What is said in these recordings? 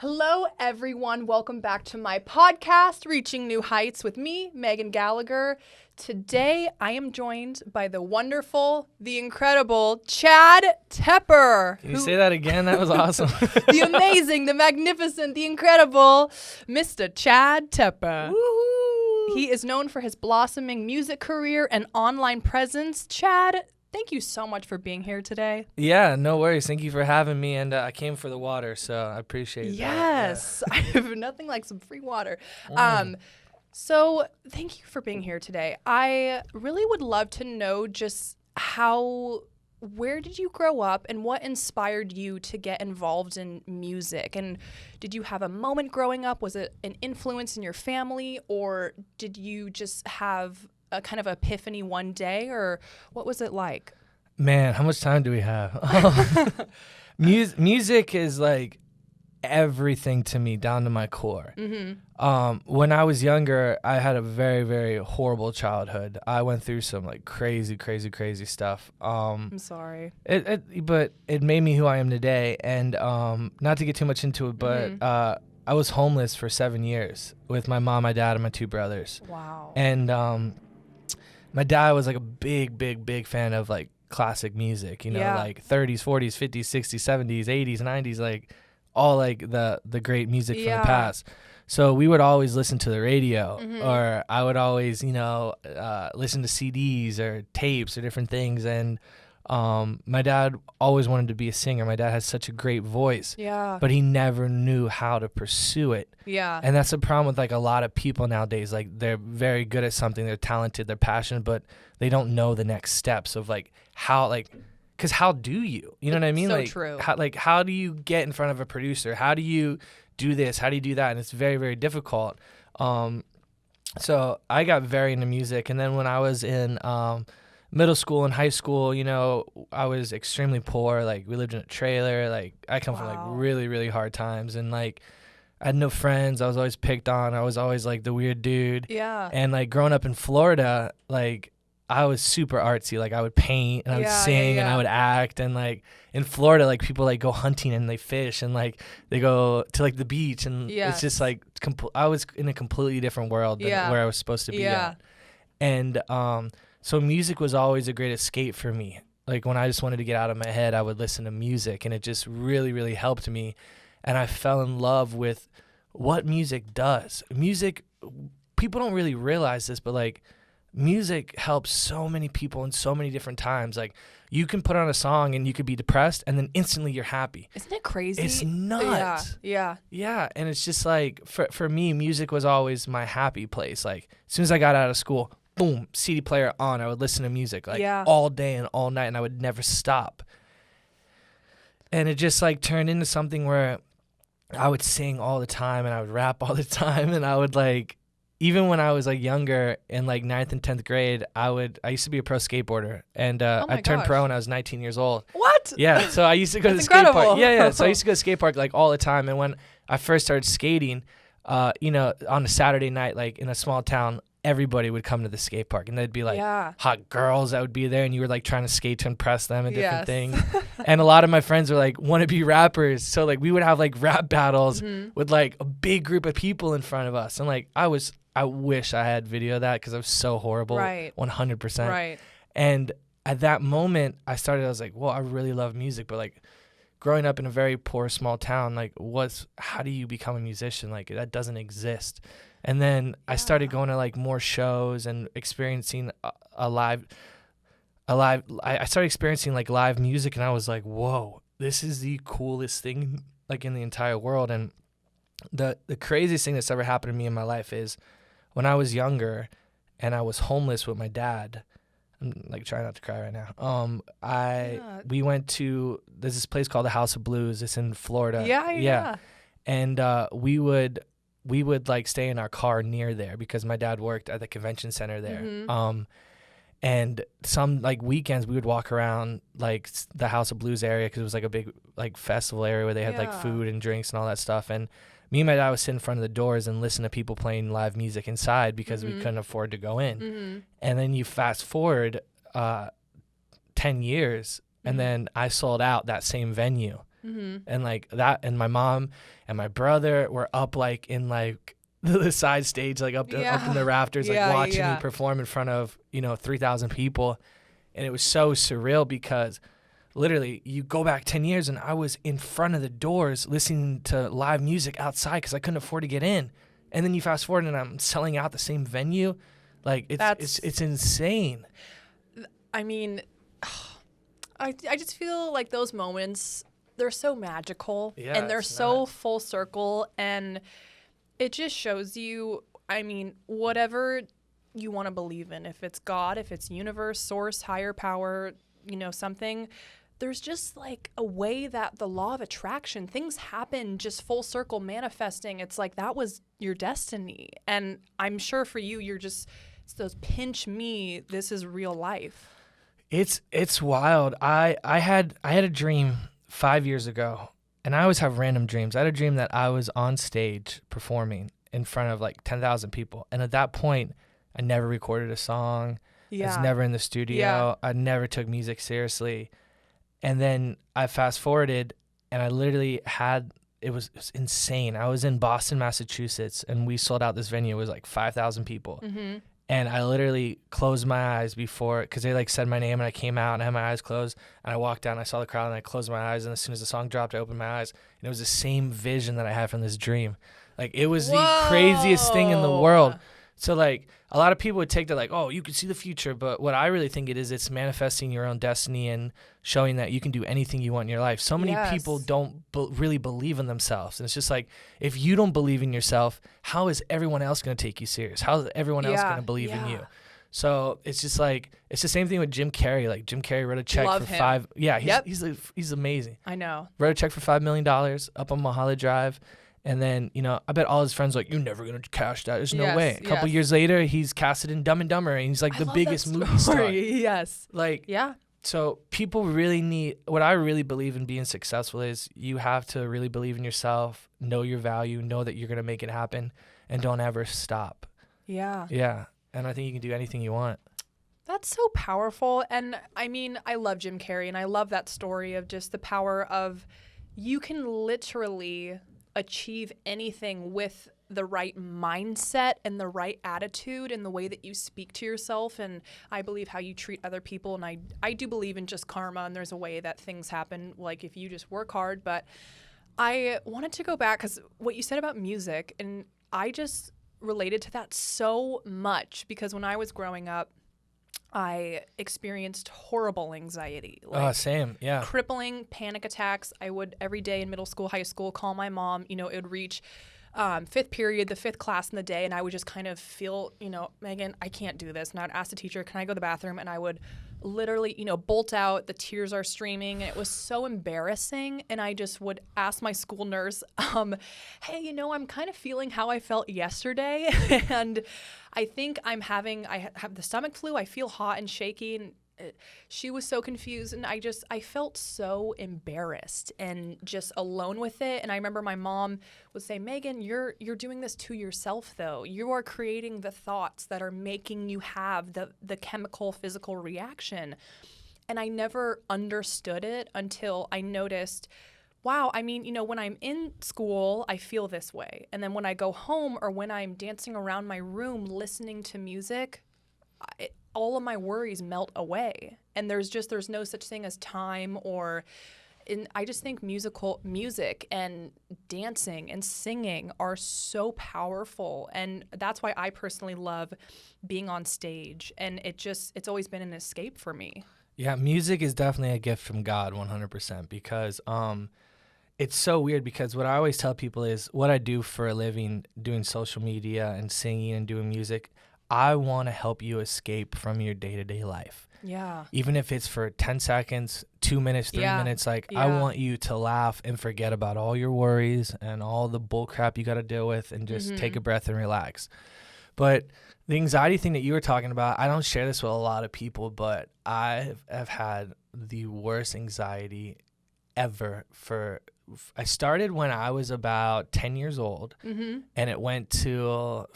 Hello, everyone. Welcome back to my podcast, Reaching New Heights, with me, Megan Gallagher. Today, I am joined by the wonderful, the incredible Chad Tepper. Can you say that again? That was awesome. The amazing, the magnificent, the incredible Mr. Chad Tepper. Woo-hoo. He is known for his blossoming music career and online presence. Chad, thank you so much for being here today. Yeah, no worries. Thank you for having me. And I came for the water, so I appreciate that. Yes. Yeah. I have nothing like some free water. So thank you for being here today. I really would love to know just where did you grow up and what inspired you to get involved in music? And did you have a moment growing up? Was it an influence in your family, or did you just have a kind of epiphany one day, or what was it like? Man, how much time do we have? Music is like everything to me, down to my core. When I was younger, I had a very, very horrible childhood. I went through some like crazy stuff. I'm sorry. But it made me who I am today. And not to get too much into it, but I was homeless for 7 years with my mom, my dad, and my two brothers. Wow. And my dad was like a big fan of like classic music, like 30s, 40s, 50s, 60s, 70s, 80s, 90s, like all like the great music from the past. So we would always listen to the radio, or I would always, listen to CDs or tapes or different things. And my dad always wanted to be a singer. My dad has such a great voice, but he never knew how to pursue it. Yeah. And that's the problem with like a lot of people nowadays. Like they're very good at something, they're talented, they're passionate, but they don't know the next steps of like how, like, because how do you? You know what I mean? So like, true. How do you get in front of a producer? How do you do this? How do you do that? And it's very, very difficult. So I got very into music. And then when I was in middle school and high school, I was extremely poor. Like we lived in a trailer. Like I come from like really, really hard times. And like I had no friends. I was always picked on. I was always like the weird dude. Yeah. And like growing up in Florida, like I was super artsy. Like I would paint and I would sing and I would act. And like in Florida, like people like go hunting and they fish and like they go to like the beach. And it's just like I was in a completely different world than where I was supposed to be at. And so music was always a great escape for me. Like when I just wanted to get out of my head, I would listen to music, and it just really, really helped me. And I fell in love with what music does. Music, people don't really realize this, but like music helps so many people in so many different times. Like you can put on a song and you could be depressed and then instantly you're happy. Isn't it crazy? It's nuts. Yeah. And it's just like, for me, music was always my happy place. Like as soon as I got out of school, boom, CD player on, I would listen to music like all day and all night, and I would never stop. And it just like turned into something where I would sing all the time and I would rap all the time, and I would like, even when I was like younger in like 9th and 10th grade, I used to be a pro skateboarder, and I turned pro when I was 19 years old. What? Yeah, so I used to go to the skate park. Yeah. So I used to go to skate park like all the time, and when I first started skating, on a Saturday night, like in a small town, everybody would come to the skate park, and they'd be like hot girls that would be there, and you were like trying to skate to impress them and different things. And a lot of my friends were like wannabe rappers, so like we would have like rap battles with like a big group of people in front of us, and like I wish I had video of that because I was so horrible. 100%. Right. And at that moment I was like, well, I really love music, but like growing up in a very poor small town, like how do you become a musician? Like that doesn't exist. And then I started going to like more shows and experiencing I started experiencing like live music, and I was like, whoa, this is the coolest thing like in the entire world. And the craziest thing that's ever happened to me in my life is when I was younger and I was homeless with my dad. I'm like trying not to cry right now. We went to, there's this place called the House of Blues. It's in Florida. Yeah. And we would like stay in our car near there because my dad worked at the convention center there. And some like weekends we would walk around like the House of Blues area because it was like a big like festival area where they had like food and drinks and all that stuff. And me and my dad would sit in front of the doors and listen to people playing live music inside because we couldn't afford to go in. And then you fast forward 10 years, and then I sold out that same venue. And like that, and my mom and my brother were up like in like the side stage, like up in the rafters, like watching me perform in front of, 3,000 people. And it was so surreal because literally you go back 10 years and I was in front of the doors listening to live music outside because I couldn't afford to get in. And then you fast forward and I'm selling out the same venue. Like it's insane. I mean, I just feel like those moments, they're so magical and they're so full circle, and it just shows you, I mean, whatever you want to believe in, if it's God, if it's universe, source, higher power, something, there's just like a way that the law of attraction, things happen just full circle manifesting. It's like that was your destiny. And I'm sure for you, it's those pinch me, this is real life. It's wild. I had a dream 5 years ago, and I always have random dreams. I had a dream that I was on stage performing in front of like 10,000 people. And at that point, I never recorded a song. I was never in the studio. I never took music seriously. And then I fast forwarded, and I literally it was insane. I was in Boston, Massachusetts, and we sold out this venue. It was like 5,000 people. And I literally closed my eyes before, because they like said my name, and I came out and I had my eyes closed, and I walked down, I saw the crowd, and I closed my eyes, and as soon as the song dropped, I opened my eyes, and it was the same vision that I had from this dream. Like, it was the craziest thing in the world. So like a lot of people would take that like, oh, you can see the future. But what I really think it's manifesting your own destiny and showing that you can do anything you want in your life. So many people don't really believe in themselves. And it's just like, if you don't believe in yourself, how is everyone else going to take you serious? How is everyone else going to believe in you? So it's just like, it's the same thing with Jim Carrey. Like Jim Carrey wrote a check for $5 million. Yeah, he's amazing. I know. Wrote a check for $5 million up on Mahala Drive. And then, I bet all his friends were like, you're never going to cash that. There's no way. A couple years later, he's casted in Dumb and Dumber, and he's like the biggest movie star. Yes. Like, so people really need, what I really believe in being successful is you have to really believe in yourself, know your value, know that you're going to make it happen, and don't ever stop. Yeah. Yeah. And I think you can do anything you want. That's so powerful. And I mean, I love Jim Carrey, and I love that story of just the power of you can literally achieve anything with the right mindset and the right attitude and the way that you speak to yourself, and I believe how you treat other people. And I do believe in just karma, and there's a way that things happen, like if you just work hard. But I wanted to go back because what you said about music, and I just related to that so much because when I was growing up, I experienced horrible anxiety. Same, yeah. Crippling panic attacks. I would every day in middle school, high school, call my mom. It would reach fifth period, the fifth class in the day, and I would just kind of feel, Megan, I can't do this. And I'd ask the teacher, can I go to the bathroom? And I would literally, bolt out. The tears are streaming. And it was so embarrassing. And I just would ask my school nurse, hey, I'm kind of feeling how I felt yesterday. And I think I have the stomach flu. I feel hot and shaky. And she was so confused, and I felt so embarrassed and just alone with it. And I remember my mom would say, Megan, you're doing this to yourself, though. You are creating the thoughts that are making you have the chemical, physical reaction. And I never understood it until I noticed, wow, I mean, when I'm in school, I feel this way. And then when I go home or when I'm dancing around my room listening to music, all of my worries melt away. And there's no such thing as time I just think music and dancing and singing are so powerful. And that's why I personally love being on stage. And it's always been an escape for me. Yeah, music is definitely a gift from God, 100%, because it's so weird because what I always tell people is what I do for a living, doing social media and singing and doing music, I want to help you escape from your day-to-day life. Yeah. Even if it's for 10 seconds, 2 minutes, 3 minutes, I want you to laugh and forget about all your worries and all the bull crap you got to deal with and just take a breath and relax. But the anxiety thing that you were talking about, I don't share this with a lot of people, but I have had the worst anxiety ever I started when I was about 10 years old, and it went to,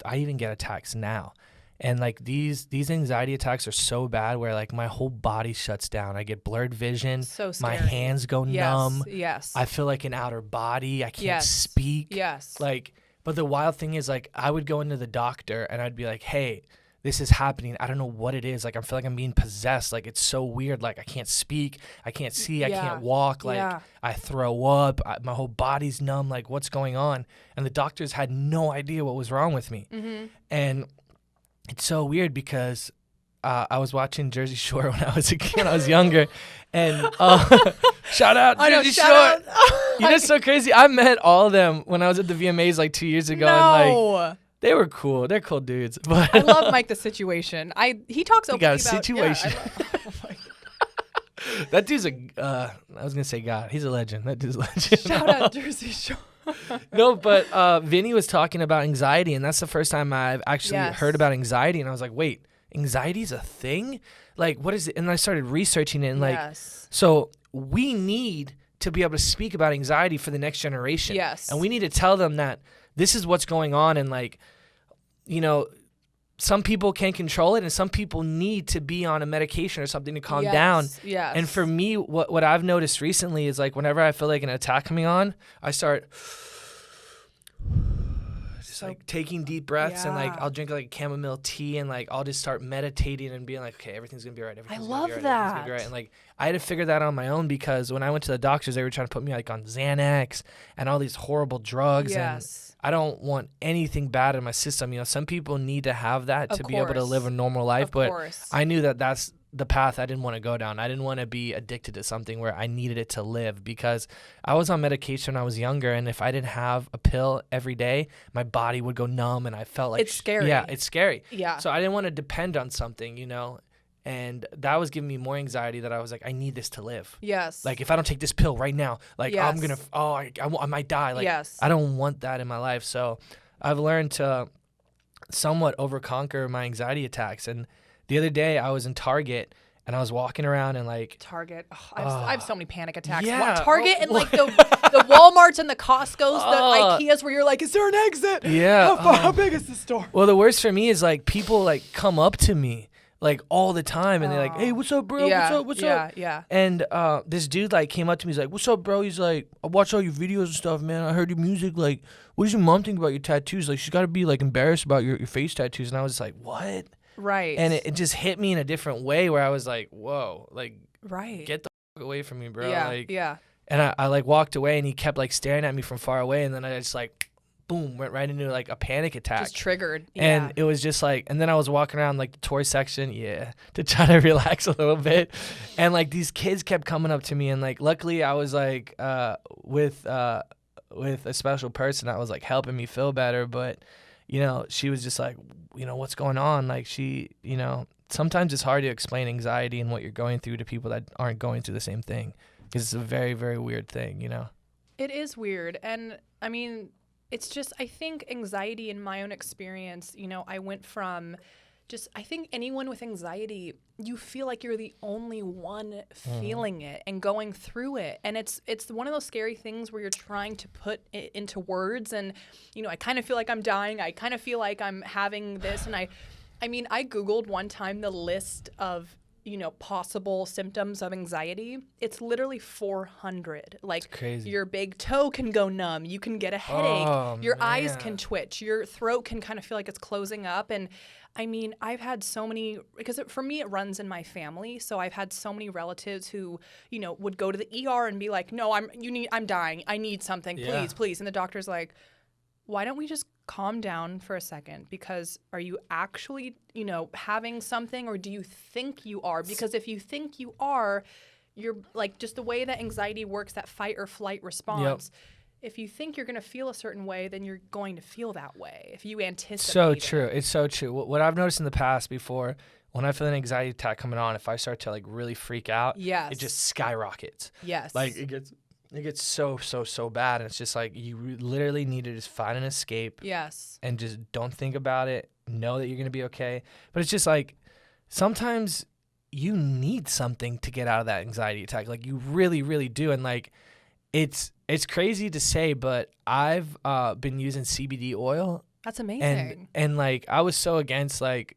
I even get attacks now. And like these anxiety attacks are so bad where like my whole body shuts down. I get blurred vision. So My scary. hands go Yes. numb. Yes. I feel like an outer body. I can't Yes. speak. Yes. Like, but the wild thing is like I would go into the doctor and I'd be like, hey, this is happening. I don't know what it is. Like, I feel like I'm being possessed. Like, it's so weird. Like, I can't speak. I can't see. I can't walk. Like, I throw up. My whole body's numb. Like, what's going on? And the doctors had no idea what was wrong with me. Mm-hmm. And it's so weird because I was watching Jersey Shore when I was a kid, when I was younger. And shout out Jersey Shore. You know, it's so crazy. I met all of them when I was at the VMAs like 2 years ago. No. And like, they were cool. They're cool dudes. But I love Mike the Situation. He talks openly got a about situation. Oh my God. That dude's I was gonna say God. He's a legend. That dude's a legend. Shout out Jersey Shore. No, but Vinny was talking about anxiety, and that's the first time I've actually heard about anxiety. And I was like, wait, anxiety's a thing? Like, what is it? And I started researching it, and like, so we need to be able to speak about anxiety for the next generation. Yes. And we need to tell them that this is what's going on, and like, you know, some people can control it and some people need to be on a medication or something to calm down. Yes. And for me, what I've noticed recently is like whenever I feel like an attack coming on, I start just like taking deep breaths and like I'll drink like chamomile tea and like I'll just start meditating and being like, okay, everything's gonna be all right. I love that. Right. And like I had to figure that out on my own because when I went to the doctors, they were trying to put me like on Xanax and all these horrible drugs. And I don't want anything bad in my system. You know, some people need to have that to be able to live a normal life. But I knew that that's the path I didn't want to go down. I didn't want to be addicted to something where I needed it to live because I was on medication when I was younger. And if I didn't have a pill every day, my body would go numb and I felt like it's scary. Yeah, it's scary. Yeah. So I didn't want to depend on something, you know. And that was giving me more anxiety that I was like, I need this to live. Yes. Like, if I don't take this pill right now, like, I'm going to, I might die. Like, I don't want that in my life. So I've learned to somewhat conquer my anxiety attacks. And the other day I was in Target and I was walking around and like Target. Oh, I have so many panic attacks. Yeah. Target and like the Walmarts and the Costco's, the Ikeas where you're like, is there an exit? Yeah. How big is the store? Well, the worst for me is like people like come up to me like all the time and they're like, hey, what's up, bro? What's up? Yeah. And this dude like came up to me. He's like, what's up, bro? He's like, I watch all your videos and stuff, man. I heard your music. Like, what does your mom think about your tattoos? Like, she's got to be like embarrassed about your face tattoos. And I was just like, what? Right. And it just hit me in a different way where I was like, whoa, like, get the fuck away from me, bro. Yeah, like, And I like walked away and he kept like staring at me from far away. And then I just like, boom, went right into like a panic attack. Just triggered. And it was just like, and then I was walking around like the toy section, to try to relax a little bit. And like these kids kept coming up to me. And like, luckily I was like with a special person that was like helping me feel better. But, you know, she was just like, you know, what's going on? Like she, you know, sometimes it's hard to explain anxiety and what you're going through to people that aren't going through the same thing. Because it's a very, very weird thing, you know? It is weird. And I mean, it's just, I think anxiety in my own experience, you know, I went from just, I think anyone with anxiety, you feel like you're the only one feeling it and going through it. And it's one of those scary things where you're trying to put it into words. And, you know, I kind of feel like I'm dying. I kind of feel like I'm having this. And I mean, I Googled one time the list of, you know, possible symptoms of anxiety. It's literally 400. Like, crazy. Your big toe can go numb. You can get a headache. Your eyes can twitch. Your throat can kind of feel like it's closing up. And I mean, I've had so many, because for me, it runs in my family. So I've had so many relatives who, you know, would go to the ER and be like, no, I'm dying. I need something. Please. And the doctor's like, why don't we just calm down for a second? Because are you actually, you know, having something, or do you think you are? Because if you think you are, you're like, just the way that anxiety works, that fight or flight response. If you think you're going to feel a certain way, then you're going to feel that way. If you anticipate So true. It's so true. What I've noticed in the past before, when I feel an anxiety attack coming on, if I start to like really freak out, it just skyrockets. Yes. Like it gets so bad. And it's just like you literally need to just find an escape. Yes. And just don't think about it. Know that you're going to be okay. But it's just like sometimes you need something to get out of that anxiety attack. Like you really, really do. And like it's crazy to say, but I've been using CBD oil That's amazing. And like I was so against like,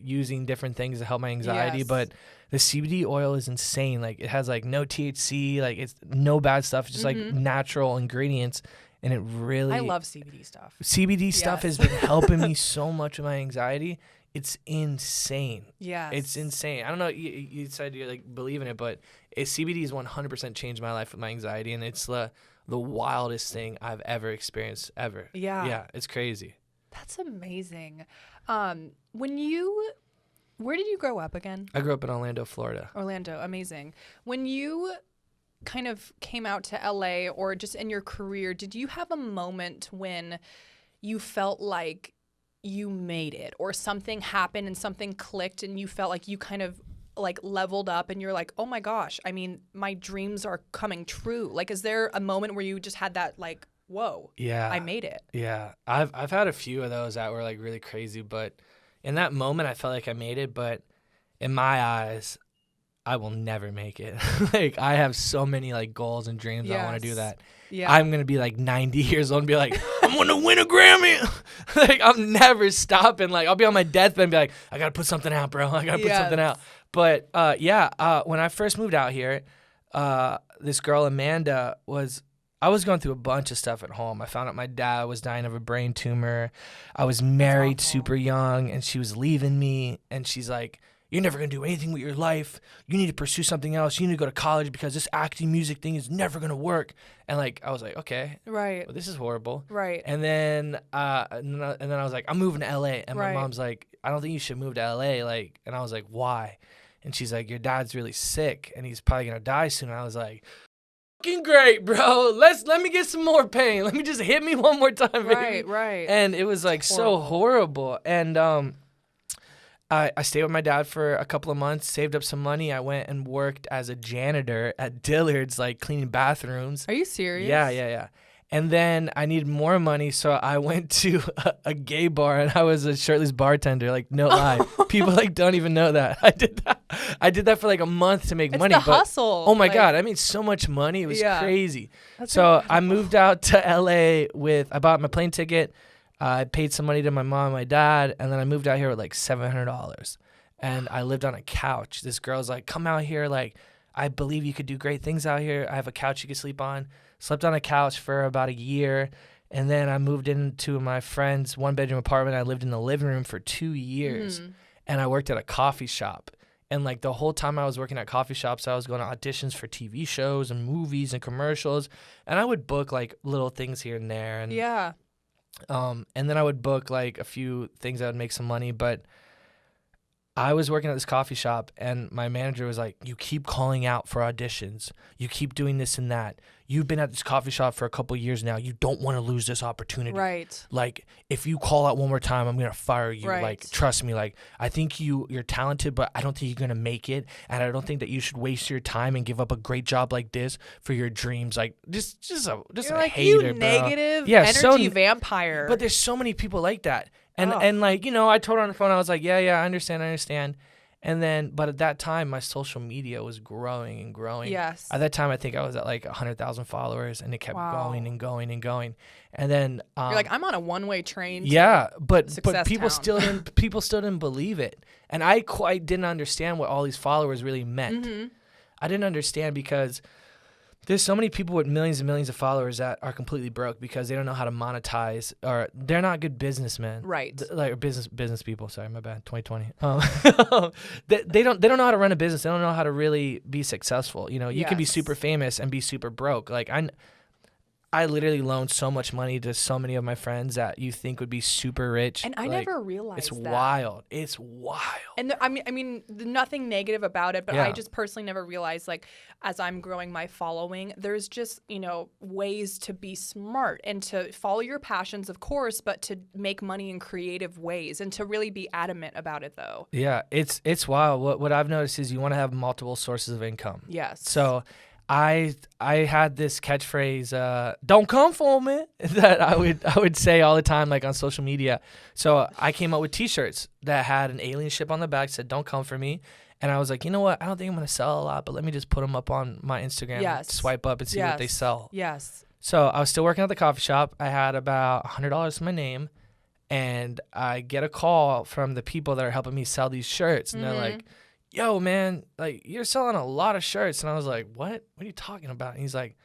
using different things to help my anxiety, Yes. but the CBD oil is insane. Like it has like no THC, like it's no bad stuff, just like natural ingredients, and it really I love CBD stuff. CBD stuff has been helping me so much with my anxiety. It's insane. Yes. It's insane. I don't know. You said you like believe in it, but CBD has 100% changed my life with my anxiety, and it's the wildest thing I've ever experienced ever. Yeah. Yeah, it's crazy. That's amazing. Where did you grow up again? I grew up in Orlando, Florida. Orlando, amazing. When you kind of came out to LA or just in your career, did you have a moment when you felt like you made it or something happened and something clicked and you felt like you kind of like leveled up and you're like, oh my gosh, I mean, my dreams are coming true? Like, is there a moment where you just had that like, whoa, yeah, I made it? Yeah, I've had a few of those that were like really crazy, but in that moment I felt like I made it, but in my eyes, I will never make it. Like I have so many like goals and dreams. Yes. I want to do that. Yeah. I'm going to be like 90 years old and be like, I'm going to win a Grammy. Like I'm never stopping. Like I'll be on my deathbed and be like, I got to put something out, bro. I got to put something out. But when I first moved out here, this girl, Amanda, I was going through a bunch of stuff at home. I found out my dad was dying of a brain tumor. I was married super young and she was leaving me. And she's like, you're never going to do anything with your life. You need to pursue something else. You need to go to college because this acting music thing is never going to work. And like, I was like, okay, right. well, this is horrible. Right. And then I was like, I'm moving to LA. And my mom's like, I don't think you should move to LA. Like, and I was like, why? And she's like, your dad's really sick and he's probably going to die soon. And I was like, fucking great, bro. Let me get some more pain. Let me just hit me one more time, baby. Right. And it was like so horrible. And I stayed with my dad for a couple of months, saved up some money. I went and worked as a janitor at Dillard's, like cleaning bathrooms. Are you serious? Yeah. And then I needed more money, so I went to a gay bar and I was a shirtless bartender. Like, no lie. People like don't even know that. I did that for like a month to make money. It's the hustle. Oh my God, I made so much money. It was crazy. That's so incredible. I moved out to LA I bought my plane ticket. I paid some money to my mom and my dad, and then I moved out here with like $700. And I lived on a couch. This girl's like, come out here. Like, I believe you could do great things out here. I have a couch you could sleep on. Slept on a couch for about a year. And then I moved into my friend's one-bedroom apartment. I lived in the living room for 2 years. And I worked at a coffee shop. And like the whole time I was working at coffee shops, I was going to auditions for TV shows and movies and commercials. And I would book like little things here and there. And yeah. And then I would book like a few things that would make some money. But I was working at this coffee shop and my manager was like, you keep calling out for auditions. You keep doing this and that. You've been at this coffee shop for a couple of years now. You don't want to lose this opportunity. Right. Like, if you call out one more time, I'm going to fire you. Right. Like, trust me. Like, I think you're talented, but I don't think you're going to make it. And I don't think that you should waste your time and give up a great job like this for your dreams. Like, just You're a like, hater, you bro. negative Yeah, energy vampire. But there's so many people like that. And like, I told her on the phone, I was like, yeah, I understand. And then, but at that time, my social media was growing and growing. Yes. At that time, I think I was at like 100,000 followers, and it kept going and going and going. And then you're like, I'm on a one-way train. Yeah, but town. people still didn't believe it, and I quite didn't understand what all these followers really meant. I didn't understand because there's so many people with millions and millions of followers that are completely broke because they don't know how to monetize, or they're not good businessmen. Right. Like business people. Sorry, my bad. 2020. They don't know how to run a business. They don't know how to really be successful. You can be super famous and be super broke. Like I literally loaned so much money to so many of my friends that you think would be super rich. And I never realized it's that. Wild. It's wild. And I mean, nothing negative about it, but Yeah. I just personally never realized, like, as I'm growing my following, there's just, ways to be smart and to follow your passions, of course, but to make money in creative ways and to really be adamant about it, though. Yeah, it's wild. What I've noticed is you want to have multiple sources of income. Yes. So I had this catchphrase, "Don't come for me," that I would say all the time, like on social media. So I came up with T-shirts that had an alien ship on the back, said "Don't come for me," and I was like, you know what? I don't think I'm gonna sell a lot, but let me just put them up on my Instagram, Yes. swipe up, and see what they sell. Yes. So I was still working at the coffee shop. I had about $100 to my name, And I get a call from the people that are helping me sell these shirts. And they're like, yo, man, like, you're selling a lot of shirts. And I was like, what? What are you talking about? And he's like,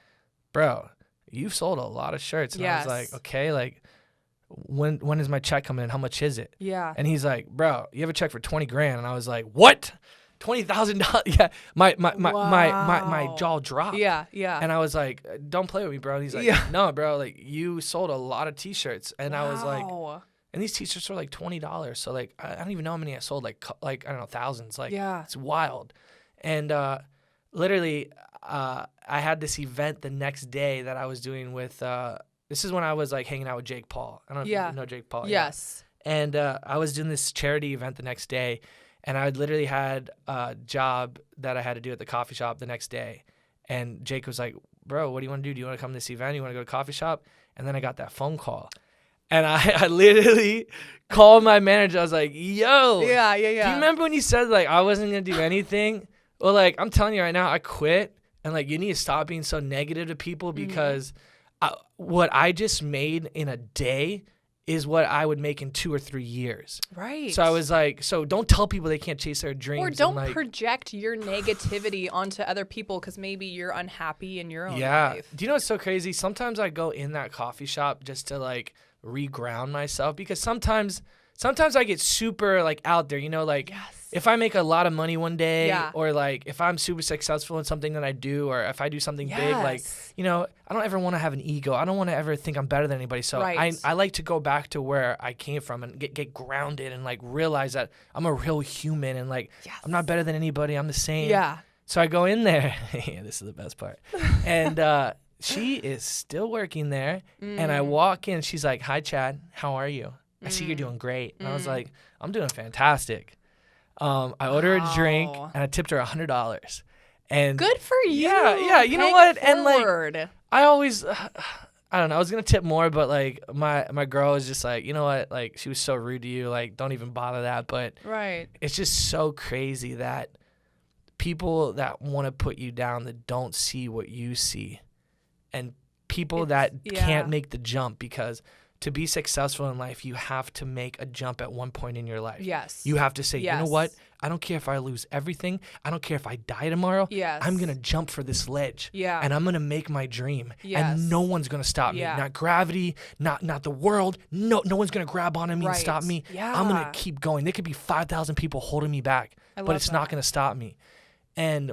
bro, you've sold a lot of shirts. And I was like, okay, like, when is my check coming in? How much is it? Yeah. And he's like, bro, you have a check for $20,000. And I was like, what? $20,000? Yeah. My jaw dropped. Yeah. Yeah. And I was like, don't play with me, bro. And he's like, no, bro, like, you sold a lot of t-shirts. And I was like, and these t-shirts were like $20. So like, I don't even know how many I sold, like I don't know, thousands. Like, it's wild. And literally, I had this event the next day that I was doing with, this is when I was like hanging out with Jake Paul. I don't know if you know Jake Paul. Yes. Yeah. And I was doing this charity event the next day. And I literally had a job that I had to do at the coffee shop the next day. And Jake was like, bro, what do you want to do? Do you want to come to this event? You want to go to the coffee shop? And then I got that phone call. And I literally called my manager. I was like, yo. Yeah. Do you remember when you said, like, I wasn't going to do anything? Well, like, I'm telling you right now, I quit. And, like, you need to stop being so negative to people because what I just made in a day is what I would make in 2 or 3 years. Right. So I was like, so don't tell people they can't chase their dreams. Or don't like, project your negativity onto other people because maybe you're unhappy in your own life. Do you know what's so crazy? Sometimes I go in that coffee shop just to like reground myself because sometimes I get super like out there, you know, like if I make a lot of money one day or like if I'm super successful in something that I do or if I do something big, like, you know, I don't ever want to have an ego. I don't want to ever think I'm better than anybody. So I like to go back to where I came from and get grounded and like realize that I'm a real human and like I'm not better than anybody. I'm the same. Yeah. So I go in there. This is the best part. And she is still working there. And I walk in. She's like, hi, Chad. How are you? I see you're doing great. And I was like, I'm doing fantastic. I ordered a drink and I tipped her $100. And good for you. Yeah. You know what? And like, I always, I don't know. I was gonna tip more, but like my girl was just like, you know what? Like she was so rude to you. Like don't even bother that. But it's just so crazy that people that want to put you down that don't see what you see, and people that can't make the jump because. To be successful in life, you have to make a jump at one point in your life. Yes. You have to say, you know what? I don't care if I lose everything. I don't care if I die tomorrow. Yes. I'm going to jump for this ledge. Yeah. And I'm going to make my dream. Yes. And no one's going to stop me. Not gravity, not the world. No one's going to grab onto me and stop me. Yeah. I'm going to keep going. There could be 5,000 people holding me back, but it's not going to stop me. And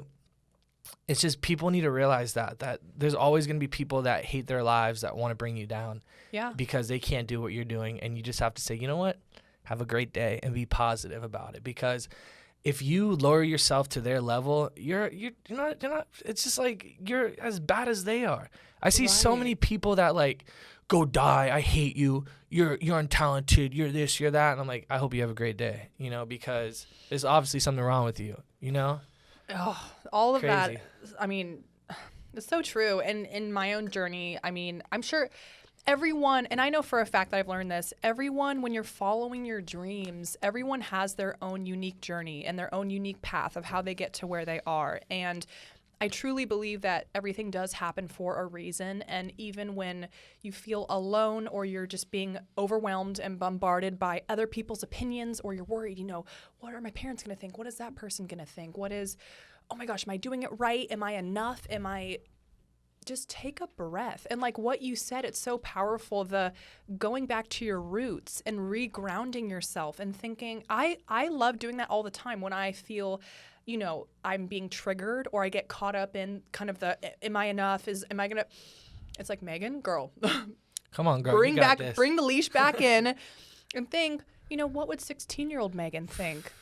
it's just people need to realize that there's always going to be people that hate their lives that want to bring you down. Yeah. Because they can't do what you're doing, and you just have to say, you know what? Have a great day and be positive about it. Because if you lower yourself to their level, you're not. It's just like you're as bad as they are. I see so many people that like go die. I hate you. You're untalented. You're this. You're that. And I'm like, I hope you have a great day. You know, because there's obviously something wrong with you. You know. Oh, all of that. I mean, it's so true. And in my own journey, I mean, I'm sure everyone, and I know for a fact that I've learned this, everyone, when you're following your dreams, everyone has their own unique journey and their own unique path of how they get to where they are. And I truly believe that everything does happen for a reason. And even when you feel alone or you're just being overwhelmed and bombarded by other people's opinions, or you're worried, you know, what are my parents going to think? What is that person going to think? Oh my gosh, am I doing it right? Am I enough? Just take a breath. And like what you said, it's so powerful, the going back to your roots and regrounding yourself and thinking, I love doing that all the time when I feel, you know, I'm being triggered or I get caught up in kind of the, am I enough? Am I going to, it's like, Megan, girl, come on, girl, bring the leash back in and think, you know, what would 16-year-old Megan think?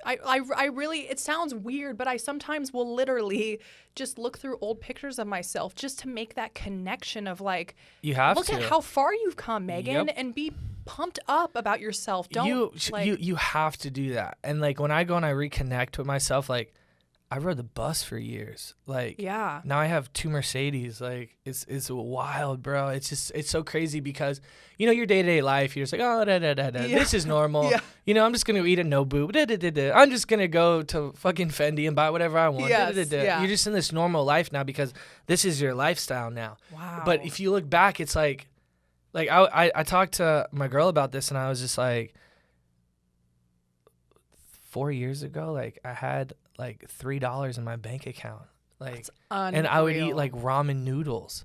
I really, it sounds weird, but I sometimes will literally just look through old pictures of myself just to make that connection of like, look at how far you've come, Megan, and be pumped up about yourself. You have to do that. And like when I go and I reconnect with myself, like I rode the bus for years. Like now I have 2 Mercedes. Like it's wild, bro. It's so crazy because you know your day-to-day life, you're just like, oh this is normal. You know, I'm just gonna eat a Nobu. I'm just gonna go to fucking Fendi and buy whatever I want. You're just in this normal life now because this is your lifestyle now. Wow. But if you look back, it's like Like I talked to my girl about this, and I was just like, 4 years ago, like I had like $3 in my bank account, like, and I would eat like ramen noodles.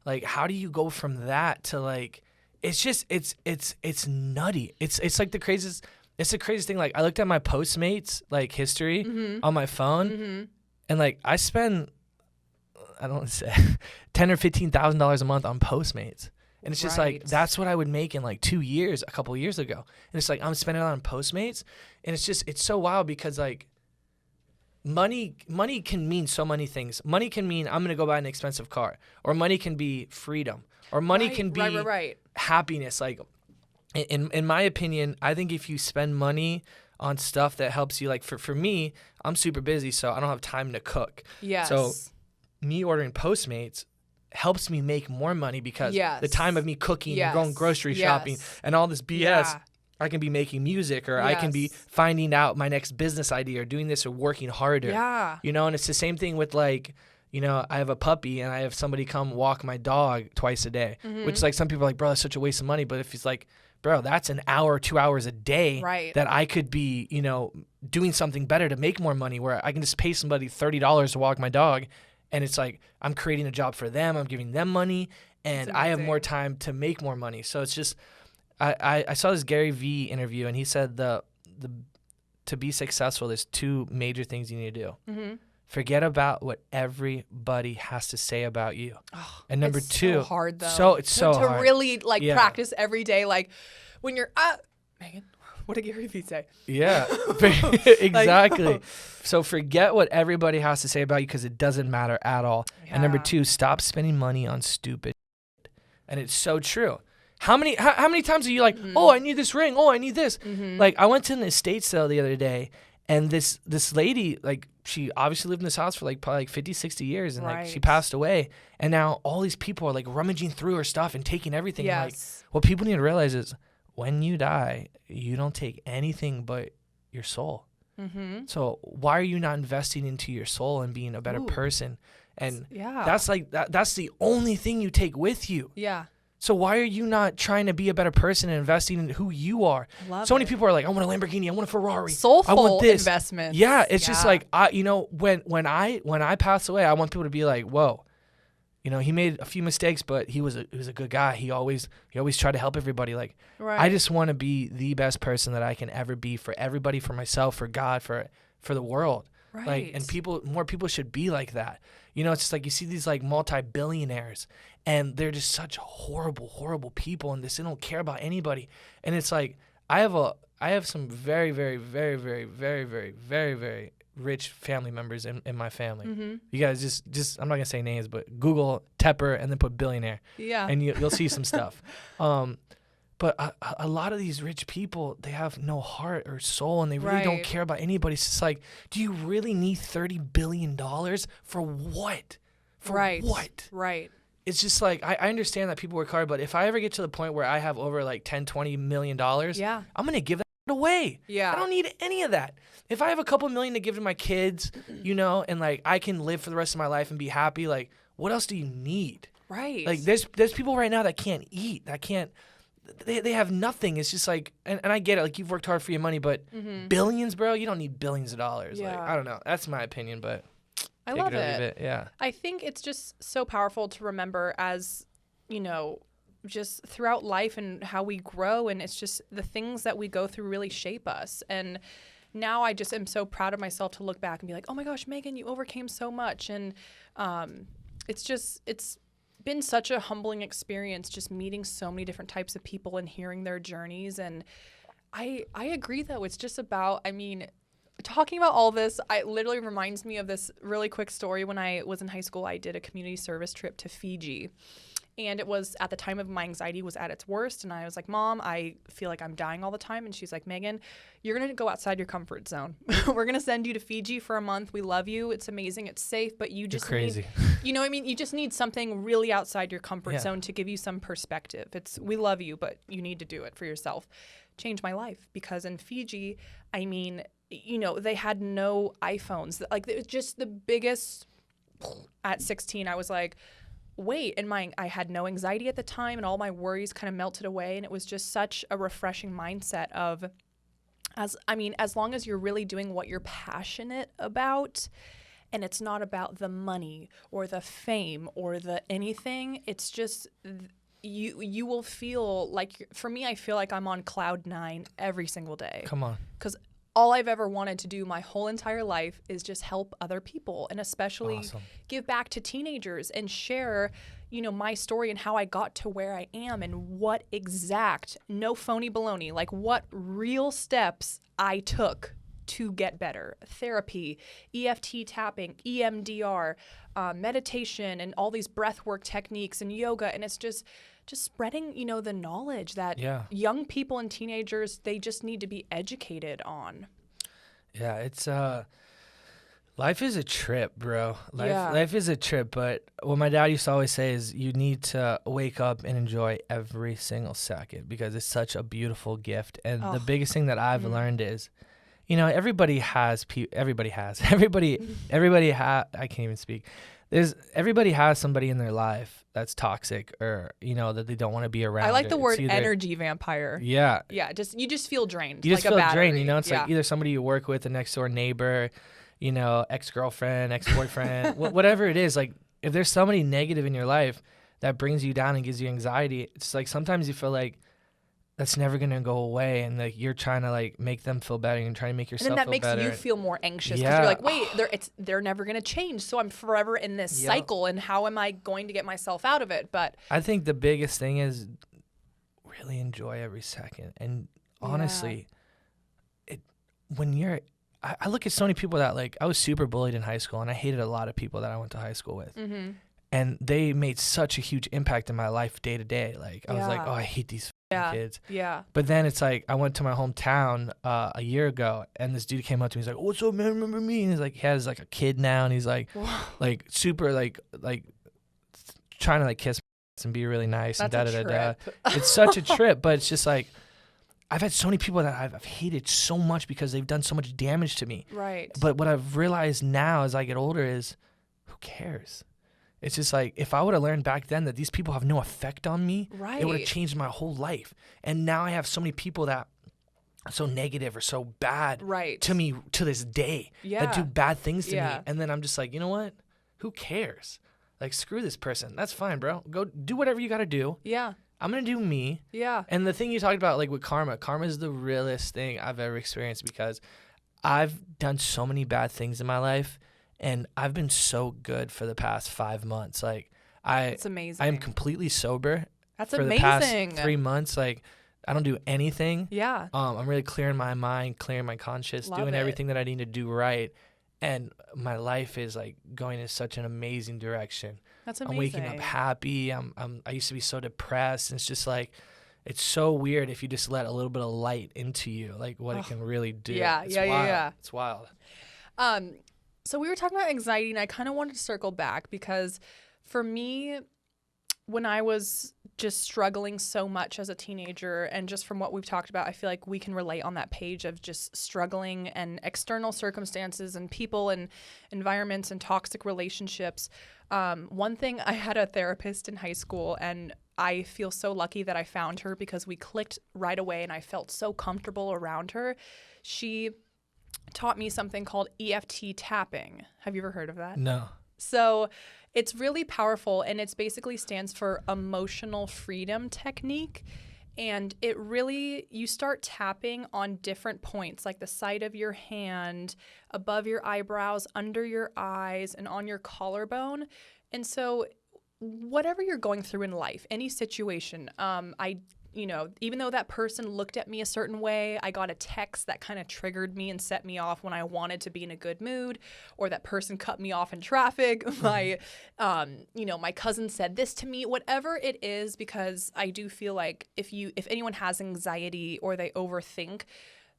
Like, how do you go from that to like, it's just, it's nutty. It's like the craziest thing. Like, I looked at my Postmates like history on my phone, and like I spend, I don't want to say $10,000 or $15,000 a month on Postmates. And it's just like, that's what I would make in like 2 years, a couple of years ago. And it's like, I'm spending it on Postmates. And it's just, it's so wild because like money can mean so many things. Money can mean I'm going to go buy an expensive car, or money can be freedom, or money can be happiness. Like in my opinion, I think if you spend money on stuff that helps you, like for me, I'm super busy, so I don't have time to cook. Yes. So me ordering Postmates helps me make more money because the time of me cooking and going grocery shopping and all this BS, I can be making music, or I can be finding out my next business idea, or doing this, or working harder. Yeah. You know, and it's the same thing with like, you know, I have a puppy and I have somebody come walk my dog twice a day, which like some people are like, bro, that's such a waste of money. But if it's like, bro, that's an hour, 2 hours a day that I could be, you know, doing something better to make more money, where I can just pay somebody $30 to walk my dog. And it's like, I'm creating a job for them. I'm giving them money, and I have more time to make more money. So it's just, I saw this Gary Vee interview, and he said to be successful, there's two major things you need to do. Forget about what everybody has to say about you. Oh, and number two, so hard though. So it's so hard to really like practice every day. Like when you're Megan, what did Gary Vee say? Yeah, exactly. Like, so forget what everybody has to say about you, because it doesn't matter at all. Yeah. And number two, stop spending money on stupid shit. And it's so true. How many times are you like, oh, I need this ring. Oh, I need this. Like, I went to an estate sale the other day, and this lady, like, she obviously lived in this house for like probably like 50, 60 years, and like she passed away. And now all these people are like rummaging through her stuff and taking everything. Yes. And, like, what people need to realize is, when you die, you don't take anything but your soul. So why are you not investing into your soul and being a better person? And that's like that's the only thing you take with you. Yeah. So why are you not trying to be a better person and investing in who you are? So many people are like, I want a Lamborghini, I want a Ferrari, soulful I want this investment. Yeah, it's just like, you know, when I pass away, I want people to be like, whoa. You know, he made a few mistakes, but he was a good guy. He always tried to help everybody. Like, I just want to be the best person that I can ever be, for everybody, for myself, for God, for the world. Right. Like, and more people should be like that. You know, it's just like you see these like multi-billionaires, and they're just such horrible, horrible people, and they don't care about anybody. And it's like, I have some very, very, very, very, very, very, very, very rich family members in my family. You guys just I'm not gonna say names, but Google Tepper and then put billionaire, and you'll see some stuff. But a lot of these rich people, they have no heart or soul, and they really don't care about anybody. It's just like, do you really need $30 billion for what? For what? Right. It's just like, I understand that people work hard, but if I ever get to the point where I have over like $10-20 million, I'm gonna give that away. I don't need any of that. If I have a couple million to give to my kids, you know, and like I can live for the rest of my life and be happy, like, what else do you need? Right. Like, there's people right now that can't eat, that can't, they have nothing. It's just like, and I get it, like, you've worked hard for your money, but billions, bro, you don't need billions of dollars. Like, I don't know. That's my opinion, but I love it. Yeah. I think it's just so powerful to remember, as, you know, just throughout life and how we grow, and it's just the things that we go through really shape us. And now I just am so proud of myself to look back and be like, oh my gosh, Megan, you overcame so much. And it's been such a humbling experience, just meeting so many different types of people and hearing their journeys. And I agree, though. It's just about, I mean, talking about all this, it literally reminds me of this really quick story. When I was in high school, I did a community service trip to Fiji. And it was at the time of my anxiety was at its worst. And I was like, Mom, I feel like I'm dying all the time. And she's like, Megan, you're going to go outside your comfort zone. We're going to send you to Fiji for a month. We love you. It's amazing. It's safe. But you just need, you know what I mean? You just need something really outside your comfort zone to give you some perspective. We love you, but you need to do it for yourself. Changed my life, because in Fiji, I mean, you know, they had no iPhones. Like, it was just the biggest. At 16, I was like, wait, and I had no anxiety at the time, and all my worries kind of melted away, and it was just such a refreshing mindset of, as long as you're really doing what you're passionate about, and it's not about the money or the fame or the anything, it's just you will feel like, for me, I feel like I'm on cloud 9 every single day. Come on. Because all I've ever wanted to do my whole entire life is just help other people, and especially give back to teenagers and share, my story and how I got to where I am, and what no phony baloney, like what real steps I took to get better. Therapy, EFT tapping, EMDR, meditation, and all these breath work techniques and yoga. And it's just spreading, the knowledge that young people and teenagers, they just need to be educated on. Yeah, it's life is a trip, bro. Life is a trip, but what my dad used to always say is you need to wake up and enjoy every single second, because it's such a beautiful gift. And the biggest thing that I've learned is, everybody has everybody has somebody in their life that's toxic, or that they don't want to be around. I like the word energy vampire. Yeah. You just feel drained. You just like feel drained. It's like either somebody you work with, a next door neighbor, ex-girlfriend, ex-boyfriend, whatever it is. Like, if there's somebody negative in your life that brings you down and gives you anxiety, it's like sometimes you feel like that's never gonna go away, and like you're trying to like make them feel better, and trying to make yourself feel better. And then that makes you feel more anxious, because you're like, wait, they're never gonna change, so I'm forever in this cycle, and how am I going to get myself out of it? But I think the biggest thing is really enjoy every second. And honestly, I look at so many people that, like, I was super bullied in high school, and I hated a lot of people that I went to high school with. Mm-hmm. And they made such a huge impact in my life day to day. Like, I was like, oh, I hate these kids. Yeah. But then it's like, I went to my hometown a year ago, and this dude came up to me. He's like, what's up, man? Remember me? And he's like, he has like a kid now, and he's like, like super like trying to like kiss and be really nice. That's and a trip. It's such a trip, but it's just like, I've had so many people that I've hated so much because they've done so much damage to me. Right. But what I've realized now as I get older is, who cares? It's just like, if I would have learned back then that these people have no effect on me, it would have changed my whole life. And now I have so many people that are so negative or so bad to me to this day, that do bad things to me. And then I'm just like, you know what? Who cares? Like, screw this person. That's fine, bro. Go do whatever you got to do. Yeah. I'm going to do me. Yeah. And the thing you talked about, like with karma is the realest thing I've ever experienced, because I've done so many bad things in my life. And I've been so good for the past 5 months. Like, That's amazing. I'm completely sober. That's for amazing. the past 3 months. Like, I don't do anything. Yeah. I'm really clearing my mind, clearing my conscience, doing everything that I need to do right. And my life is like going in such an amazing direction. That's amazing. I'm waking up happy. I used to be so depressed. And it's just like, it's so weird if you just let a little bit of light into you, like what it can really do. Yeah. It's wild. So we were talking about anxiety, and I kind of wanted to circle back, because for me, when I was just struggling so much as a teenager, and just from what we've talked about, I feel like we can relate on that page of just struggling and external circumstances and people and environments and toxic relationships. One thing, I had a therapist in high school, and I feel so lucky that I found her, because we clicked right away and I felt so comfortable around her. She taught me something called EFT tapping. Have you ever heard of that? No. So it's really powerful, and it's basically stands for emotional freedom technique. And it really, you start tapping on different points, like the side of your hand, above your eyebrows, under your eyes, and on your collarbone. And so whatever you're going through in life, any situation, even though that person looked at me a certain way, I got a text that kind of triggered me and set me off when I wanted to be in a good mood, or that person cut me off in traffic. My cousin said this to me, whatever it is, because I do feel like if anyone has anxiety or they overthink,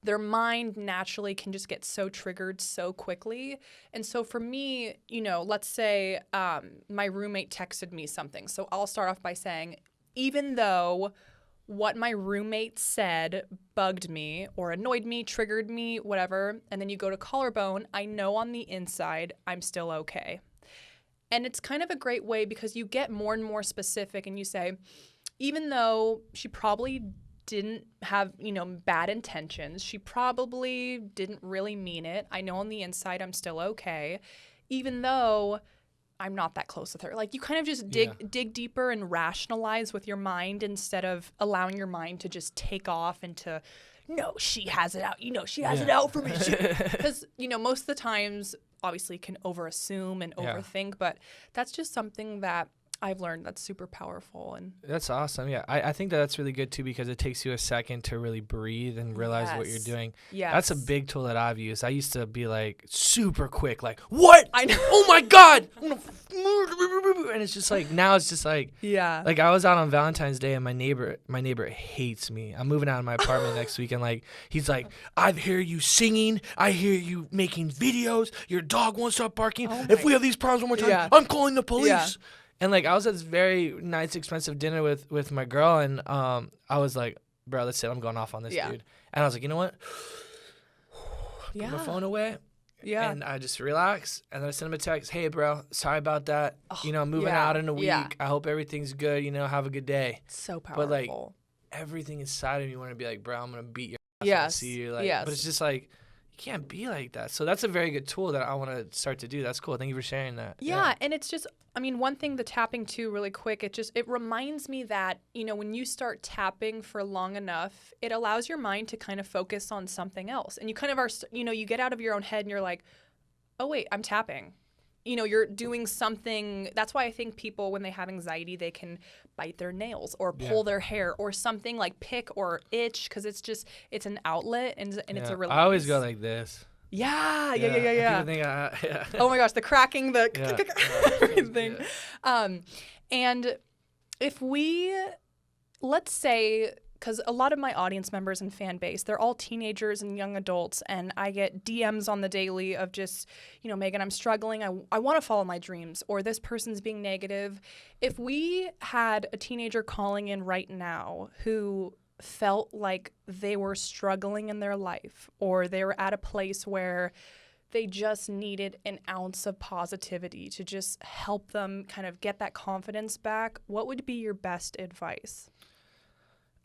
their mind naturally can just get so triggered so quickly. And so for me, let's say my roommate texted me something. So I'll start off by saying, even though what my roommate said bugged me or annoyed me, triggered me, whatever, and then you go to collarbone, I know on the inside I'm still okay. And it's kind of a great way because you get more and more specific and you say, even though she probably didn't have, bad intentions, she probably didn't really mean it. I know on the inside I'm still okay, even though I'm not that close with her. Like, you kind of just dig deeper and rationalize with your mind instead of allowing your mind to just take off into, no, she has it out. She has it out for me. Because, most of the times, obviously, can overassume and overthink, but that's just something that I've learned that's super powerful. And that's awesome. Yeah, I think that's really good too, because it takes you a second to really breathe and realize what you're doing. Yes. That's a big tool that I've used. I used to be like super quick, like, what? I know. Oh my God. And it's just like, now it's just like, like I was out on Valentine's Day and my neighbor hates me. I'm moving out of my apartment next week, and like, he's like, I hear you singing. I hear you making videos. Your dog won't stop barking. If we have these problems one more time, I'm calling the police. Yeah. And like, I was at this very nice, expensive dinner with my girl, and I was like, bro, that's it. I'm going off on this dude. And I was like, you know what? Put my phone away. Yeah. And I just relax. And then I sent him a text. Hey, bro, sorry about that. I'm moving out in a week. I hope everything's good. Have a good day. It's so powerful. But like, everything inside of me want to be like, bro, I'm going to beat your ass when I see you. Like, but it's just like, you can't be like that. So that's a very good tool that I want to start to do. That's cool. Thank you for sharing that. Yeah. And it's just, one thing, the tapping too, really quick, it reminds me that, when you start tapping for long enough, it allows your mind to kind of focus on something else. And you kind of are, you get out of your own head and you're like, oh, wait, I'm tapping. You're doing something. That's why I think people, when they have anxiety, they can bite their nails or pull their hair or something, like pick or itch, because it's an outlet and it's a release. I always go like this. Yeah. People think Oh my gosh, the cracking, everything. And if let's say, because a lot of my audience members and fan base, they're all teenagers and young adults, and I get DMs on the daily of just, Megan, I'm struggling. I want to follow my dreams, or this person's being negative. If we had a teenager calling in right now who felt like they were struggling in their life, or they were at a place where they just needed an ounce of positivity to just help them kind of get that confidence back, what would be your best advice?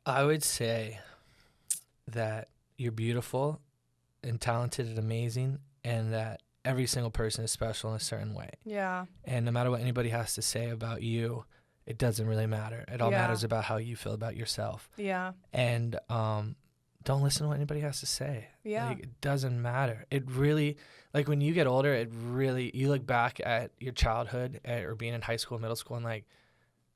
I would say that you're beautiful and talented and amazing, and that every single person is special in a certain way. Yeah. And no matter what anybody has to say about you, it doesn't really matter. It all matters about how you feel about yourself. Yeah. And don't listen to what anybody has to say. Yeah. Like, it doesn't matter. It really, like, when you get older, you look back at your childhood or being in high school, middle school, and like,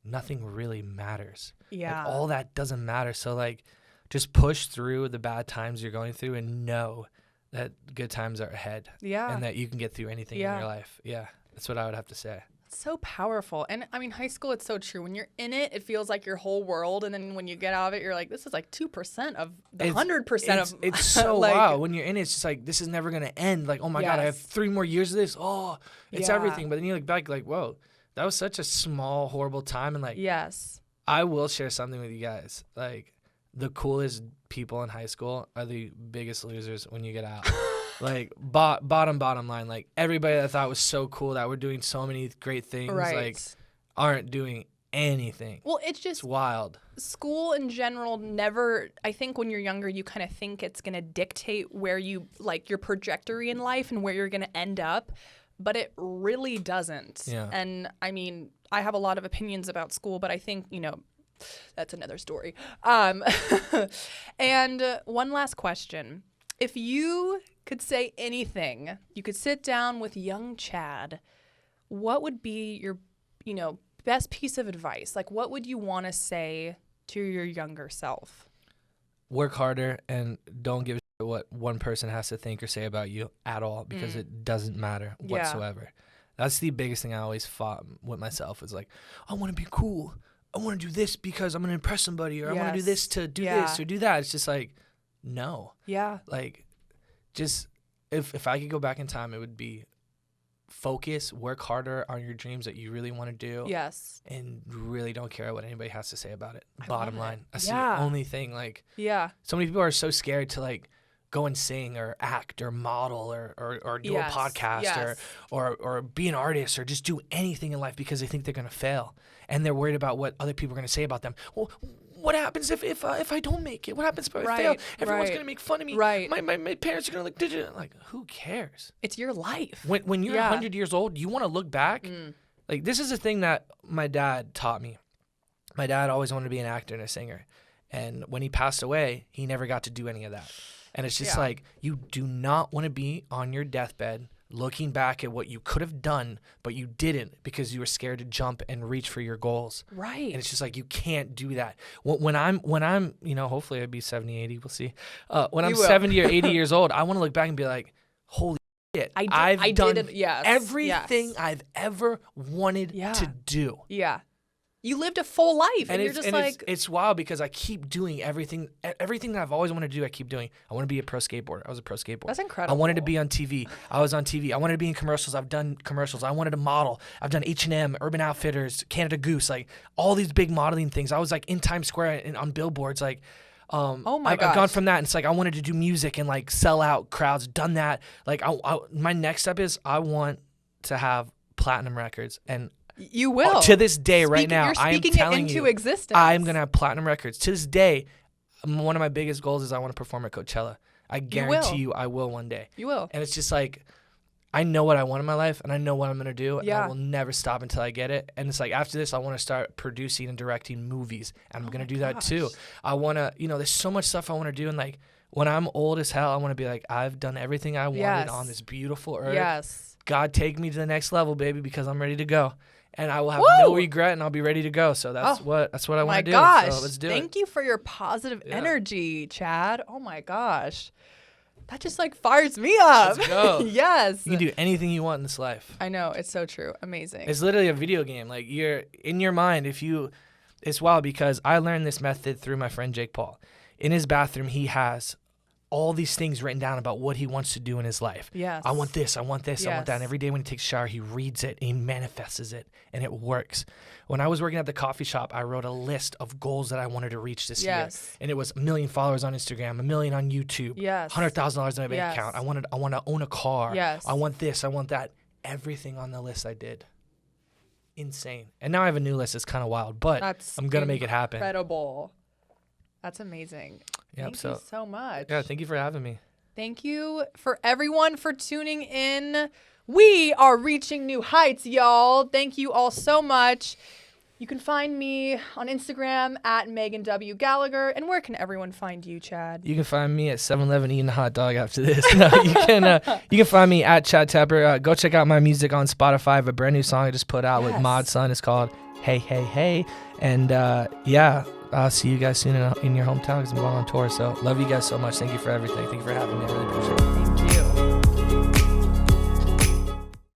nothing really matters. Yeah. Like, all that doesn't matter. So like, just push through the bad times you're going through and know that good times are ahead. Yeah. And that you can get through anything in your life. Yeah. That's what I would have to say. It's so powerful. And high school, it's so true. When you're in it, it feels like your whole world. And then when you get out of it, you're like, this is like 2% of the 100% of. It's so like, wow. When you're in it, it's just like, this is never going to end. Like, oh my God, I have 3 more years of this. Oh, it's everything. But then you look back like, whoa, that was such a small, horrible time. And like, I will share something with you guys. Like, the coolest people in high school are the biggest losers when you get out. Like, bottom line, like, everybody that I thought was so cool, that were doing so many great things, like, aren't doing anything. Well, it's wild. School in general never, I think when you're younger, you kind of think it's going to dictate where you, like, your trajectory in life and where you're going to end up, but it really doesn't. Yeah. And, I have a lot of opinions about school, but I think, that's another story. And one last question. If you could say anything, you could sit down with young Chad, what would be your, best piece of advice? Like, what would you want to say to your younger self? Work harder and don't give a shit what one person has to think or say about you at all, because it doesn't matter whatsoever. That's the biggest thing I always fought with myself, is like, I want to be cool. I want to do this because I'm going to impress somebody, or I want to do this to do this or do that. It's just like, no. Yeah. Like, just if I could go back in time, it would be focus, work harder on your dreams that you really want to do. Yes. And really don't care what anybody has to say about it. Bottom line. That's the only thing. Like, so many people are so scared to like go and sing or act or model or do Yes, a podcast yes. or be an artist or just do anything in life because they think they're going to fail. And they're worried about what other people are going to say about them. Well, what happens if I don't make it? What happens if I fail? Everyone's going to make fun of me. Right. My parents are going to look digital. Like, who cares? It's your life. When you're 100 years old, you want to look back. Like, this is a thing that my dad taught me. My dad always wanted to be an actor and a singer. And when he passed away, he never got to do any of that. And it's just like, you do not want to be on your deathbed looking back at what you could have done, but you didn't because you were scared to jump and reach for your goals. Right. And it's just like, you can't do that. When I'm, hopefully I'd be 70, 80, we'll see. When I'm 70 or 80 years old, I want to look back and be like, holy shit, I've done everything I've ever wanted to do. Yeah. You lived a full life, and you're just like... It's wild because I keep doing everything that I've always wanted to do, I keep doing. I want to be a pro skateboarder. I was a pro skateboarder. That's incredible. I wanted to be on TV. I was on TV. I wanted to be in commercials. I've done commercials. I wanted to model. I've done H&M, Urban Outfitters, Canada Goose, like all these big modeling things. I was like in Times Square and on billboards, like... oh my gosh. I've gone from that, and it's like I wanted to do music and like sell out crowds. Done that. Like my next step is I want to have platinum records, and you will. To this day, right now, I am telling you, existence. I'm gonna have platinum records. To this day, one of my biggest goals is I want to perform at Coachella. I guarantee you, I will one day. You will. And it's just like, I know what I want in my life, and I know what I'm gonna do, and Yeah. I will never stop until I get it. And it's like after this, I want to start producing and directing movies, and I'm gonna do that too. I want to, there's so much stuff I want to do, and like when I'm old as hell, I want to be like, I've done everything I wanted on this beautiful earth. Yes. God, take me to the next level, baby, because I'm ready to go. And I will have Woo! no regret, and I'll be ready to go. So that's what I want to do. My gosh. So let's do it. Thank you for your positive energy, Chad. Oh my gosh. That just like fires me up. Let's go. Yes. You can do anything you want in this life. I know. It's so true. Amazing. It's literally a video game. Like, you're in your mind. It's wild because I learned this method through my friend Jake Paul. In his bathroom, he has all these things written down about what he wants to do in his life. Yes. I want this, I want this, I want that. Yes. And every day when he takes a shower, he reads it and he manifests it, and it works. When I was working at the coffee shop, I wrote a list of goals that I wanted to reach this year. And it was 1 million followers on Instagram, 1 million on YouTube, $100,000 in my bank account. I want to own a car. I want this, I want that. Everything on the list I did. Insane. And now I have a new list. It's kind of wild, but I'm going to make it happen. Incredible. That's amazing. Thank you so much. Yeah, thank you for having me. Thank you for everyone for tuning in. We are reaching new heights, y'all. Thank you all so much. You can find me on Instagram at Megan W. Gallagher. And where can everyone find you, Chad? You can find me at 7-Eleven eating a hot dog after this. No, you can find me at Chad Tepper. Go check out my music on Spotify. I have a brand new song I just put out with Mod Sun. It's called Hey, Hey, Hey. And I'll see you guys soon in your hometown because I'm going on tour. So love you guys so much. Thank you for everything. Thank you for having me. I really appreciate it.